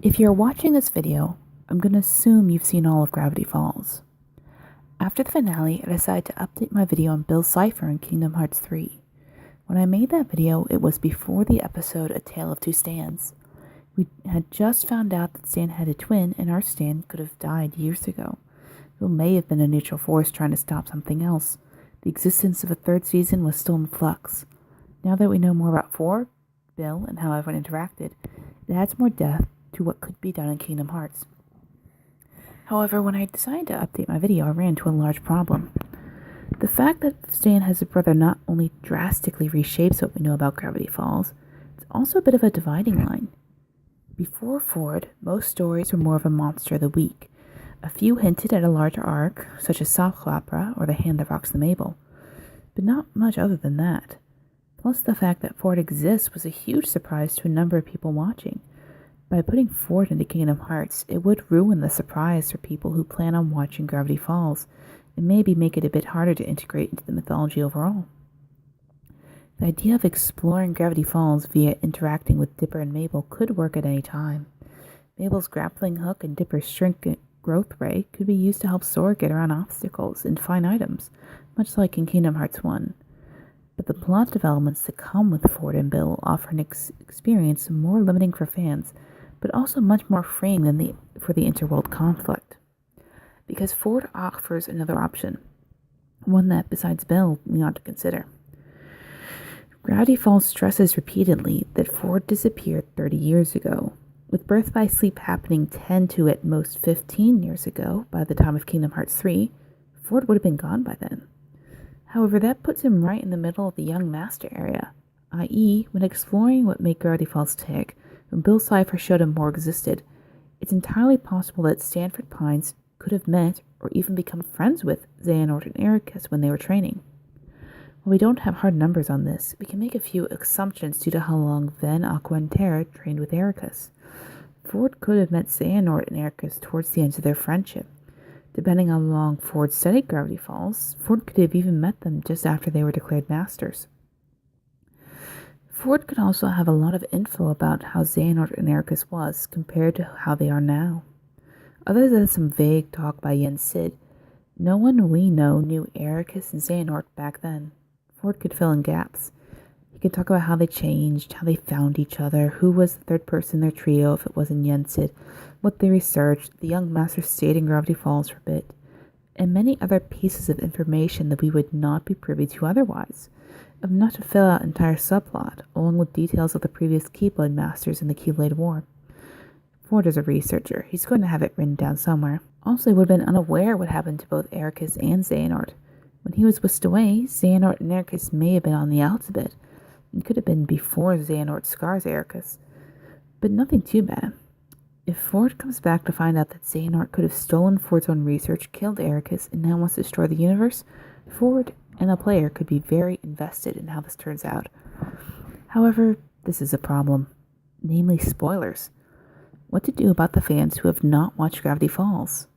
If you're watching this video, I'm going to assume you've seen all of Gravity Falls. After the finale, I decided to update my video on Bill's Cipher in Kingdom Hearts 3. When I made that video, it was before the episode A Tale of Two Stans. We had just found out that Stan had a twin, and our Stan could have died years ago. Bill may have been a neutral force trying to stop something else. The existence of a third season was still in flux. Now that we know more about Ford, Bill, and how everyone interacted, it adds more depth to what could be done in Kingdom Hearts. However, when I decided to update my video, I ran into a large problem. The fact that Stan has a brother not only drastically reshapes what we know about Gravity Falls, it's also a bit of a dividing line. Before Ford, most stories were more of a monster of the week. A few hinted at a larger arc, such as Soft Opera or The Hand That Rocks the Mabel, but not much other than that. Plus, the fact that Ford exists was a huge surprise to a number of people watching. By putting Ford into Kingdom Hearts, it would ruin the surprise for people who plan on watching Gravity Falls, and maybe make it a bit harder to integrate into the mythology overall. The idea of exploring Gravity Falls via interacting with Dipper and Mabel could work at any time. Mabel's grappling hook and Dipper's shrink growth ray could be used to help Sora get around obstacles and find items, much like in Kingdom Hearts 1. But the plot developments that come with Ford and Bill offer an experience more limiting for fans, but also much more freeing than for the interworld conflict. Because Ford offers another option, one that, besides Bill, we ought to consider. Gravity Falls stresses repeatedly that Ford disappeared 30 years ago, with Birth by Sleep happening 10 to at most 15 years ago. By the time of Kingdom Hearts 3, Ford would have been gone by then. However, that puts him right in the middle of the Young Master area, i.e., when exploring what made Gravity Falls tick, when Bill Cipher showed him more existed, it's entirely possible that Stanford Pines could have met or even become friends with Xehanort and Ericus when they were training. While we don't have hard numbers on this, we can make a few assumptions due to how long Ven, Aqua, and Terra trained with Ericus. Ford could have met Xehanort and Ericus towards the end of their friendship. Depending on how long Ford studied Gravity Falls, Ford could have even met them just after they were declared masters. Ford could also have a lot of info about how Xehanort and Ericus was compared to how they are now. Other than some vague talk by Yen Sid, no one we know knew Ericus and Xehanort back then. Ford could fill in gaps. He could talk about how they changed, how they found each other, who was the third person in their trio if it wasn't Yen Sid, what they researched, the young master stayed in Gravity Falls for a bit, and many other pieces of information that we would not be privy to otherwise. Enough to fill out an entire subplot, along with details of the previous Keyblade masters in the Keyblade War. Ford is a researcher. He's going to have it written down somewhere. Also, he would have been unaware what happened to both Ericus and Xehanort. When he was whisked away, Xehanort and Ericus may have been on the outs a bit. It could have been before Xehanort scars Ericus. But nothing too bad. If Ford comes back to find out that Xehanort could have stolen Ford's own research, killed Ericus, and now wants to destroy the universe, Ford and a player could be very invested in how this turns out. However, this is a problem, namely spoilers. What to do about the fans who have not watched Gravity Falls?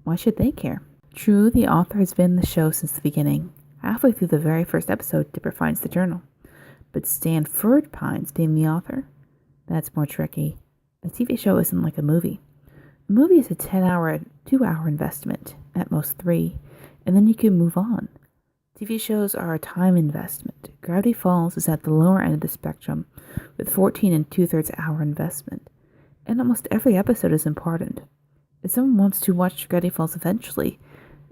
Why should they care? True, the author has been in the show since the beginning. Halfway through the very first episode, Dipper finds the journal. But Stanford Pines being the author? That's more tricky. A TV show isn't like a movie. A movie is a 2-hour investment, at most 3, and then you can move on. TV shows are a time investment. Gravity Falls is at the lower end of the spectrum, with 14 and 2/3 hour investment. And almost every episode is important. If someone wants to watch Gravity Falls eventually,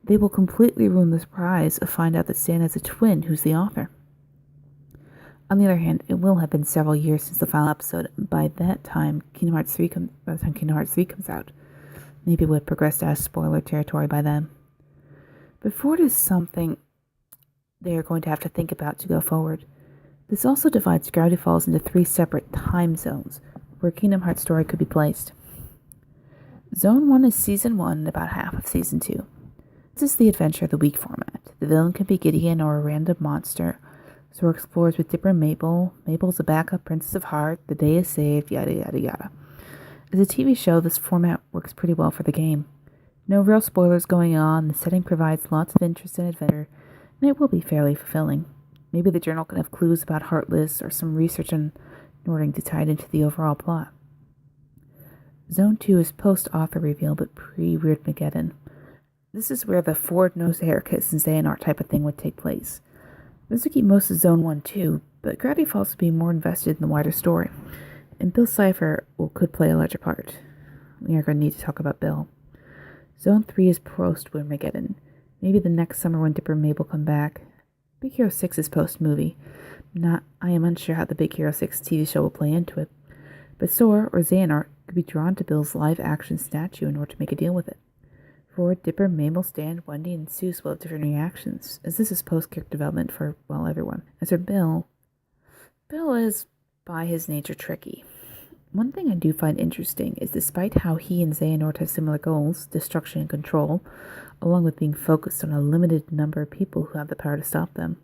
they will completely ruin the surprise of find out that Stan has a twin who's the author. On the other hand, it will have been several years since the final episode. By that time, Kingdom Hearts 3 comes out. Maybe it would have progressed out of spoiler territory by then. But Ford is something they are going to have to think about to go forward. This also divides Gravity Falls into 3 separate time zones, where Kingdom Hearts story could be placed. Zone 1 is Season 1 and about half of Season 2. This is the Adventure of the Week format. The villain can be Gideon or a random monster. Sora explores with Dipper and Mabel. Mabel's a backup Princess of Heart. The day is saved, yada yada yada. As a TV show, this format works pretty well for the game. No real spoilers going on, the setting provides lots of interest and adventure, and it will be fairly fulfilling. Maybe the journal can have clues about Heartless or some research on Nording to tie it into the overall plot. Zone 2 is post-author reveal, but pre-Weirdmageddon. This is where the Ford-nosed Ericus and Xehanort type of thing would take place. This would keep most of Zone 1 too, but Gravity Falls would be more invested in the wider story, and Bill Cipher could play a larger part. We are going to need to talk about Bill. Zone 3 is post-Weirdmageddon. Maybe the next summer when Dipper and Mabel come back. Big Hero 6 is post-movie. I am unsure how the Big Hero 6 TV show will play into it, but Sora or Xehanort could be drawn to Bill's live-action statue in order to make a deal with it. For Dipper, Mabel, Stan, Wendy, and Seuss will have different reactions, as this is post-character development for, well, everyone. As for Bill is, by his nature, tricky. One thing I do find interesting is despite how he and Xehanort have similar goals, destruction and control, along with being focused on a limited number of people who have the power to stop them,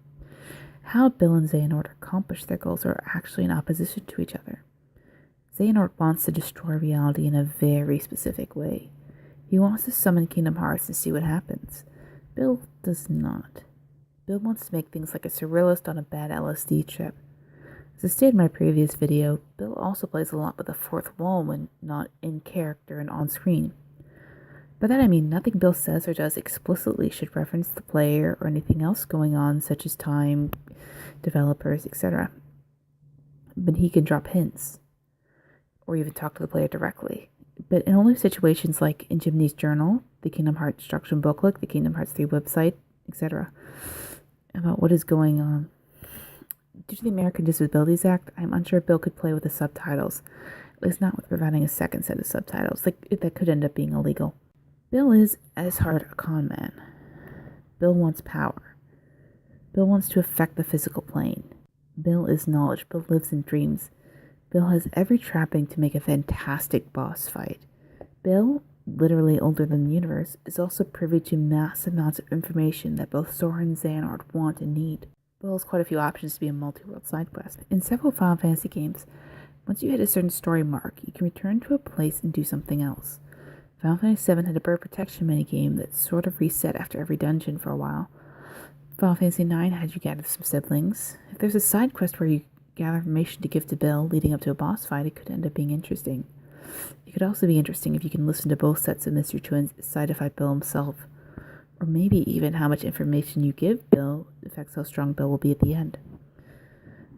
how Bill and Xehanort accomplish their goals are actually in opposition to each other. Xehanort wants to destroy reality in a very specific way. He wants to summon Kingdom Hearts and see what happens. Bill does not. Bill wants to make things like a surrealist on a bad LSD trip. As I stated in my previous video, Bill also plays a lot with the fourth wall when not in character and on screen. By that I mean nothing Bill says or does explicitly should reference the player or anything else going on, such as time, developers, etc. But he can drop hints, or even talk to the player directly. But in only situations like in Jiminy's journal, the Kingdom Hearts instruction booklet, the Kingdom Hearts 3 website, etc. about what is going on. Due to the American Disabilities Act, I'm unsure Bill could play with the subtitles, at least not with providing a second set of subtitles. That could end up being illegal. Bill is, at his heart, a con man. Bill wants power. Bill wants to affect the physical plane. Bill is knowledge. Bill lives in dreams. Bill has every trapping to make a fantastic boss fight. Bill, literally older than the universe, is also privy to massive amounts of information that both Sora and Xehanort want and need. Bill has quite a few options to be a multi-world side quest. In several Final Fantasy games, once you hit a certain story mark, you can return to a place and do something else. Final Fantasy VII had a bird protection minigame that sort of reset after every dungeon for a while. Final Fantasy IX had you gather some siblings. If there's a side quest where you gather information to give to Bill leading up to a boss fight, it could end up being interesting. It could also be interesting if you can listen to both sets of Mystery Twins side-by Bill himself. Or maybe even how much information you give Bill affects how strong Bill will be at the end.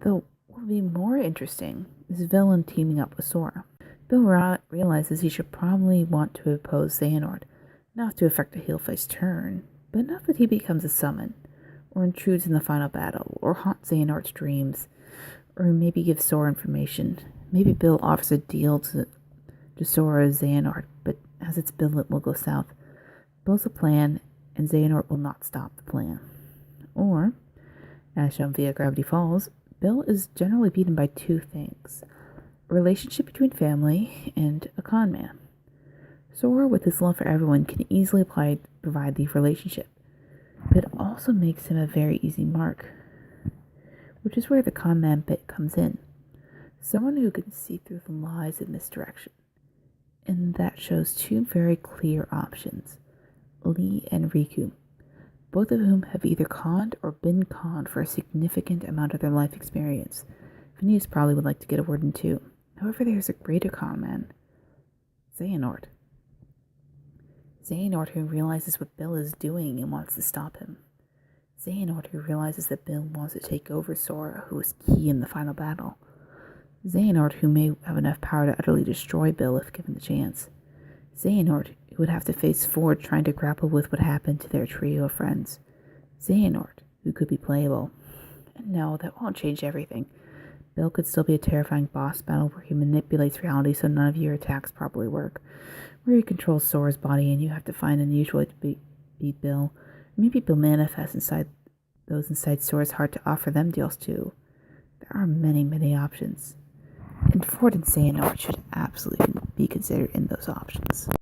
Though, what would be more interesting is Villain teaming up with Sora. Bill realizes he should probably want to oppose Xehanort, not to affect a heel-faced turn, but enough that he becomes a summon, or intrudes in the final battle, or haunts Xehanort's dreams, or maybe gives Sora information. Maybe Bill offers a deal to Sora or Xehanort, but as it's Bill, it will go south. Bill's a plan, and Xehanort will not stop the plan. Or, as shown via Gravity Falls, Bill is generally beaten by two things: a relationship between family and a con man. Sora, with his love for everyone, can easily provide the relationship, but it also makes him a very easy mark, which is where the con man bit comes in. Someone who can see through the lies of misdirection. And that shows two very clear options: Lee and Riku, both of whom have either conned or been conned for a significant amount of their life experience. Phineas probably would like to get a word in too. However, there's a greater con man, Xehanort. Xehanort, who realizes what Bill is doing and wants to stop him. Xehanort, who realizes that Bill wants to take over Sora, who is key in the final battle. Xehanort, who may have enough power to utterly destroy Bill if given the chance. Xehanort, who would have to face Ford trying to grapple with what happened to their trio of friends. Xehanort, who could be playable. And no, that won't change everything. Bill could still be a terrifying boss battle where he manipulates reality so none of your attacks properly work, where he controls Sora's body and you have to find an unusual way to beat Bill. Maybe Bill manifests inside Sora's heart to offer them deals too. There are many, many options. And Ford and Xehanort should absolutely be considered in those options.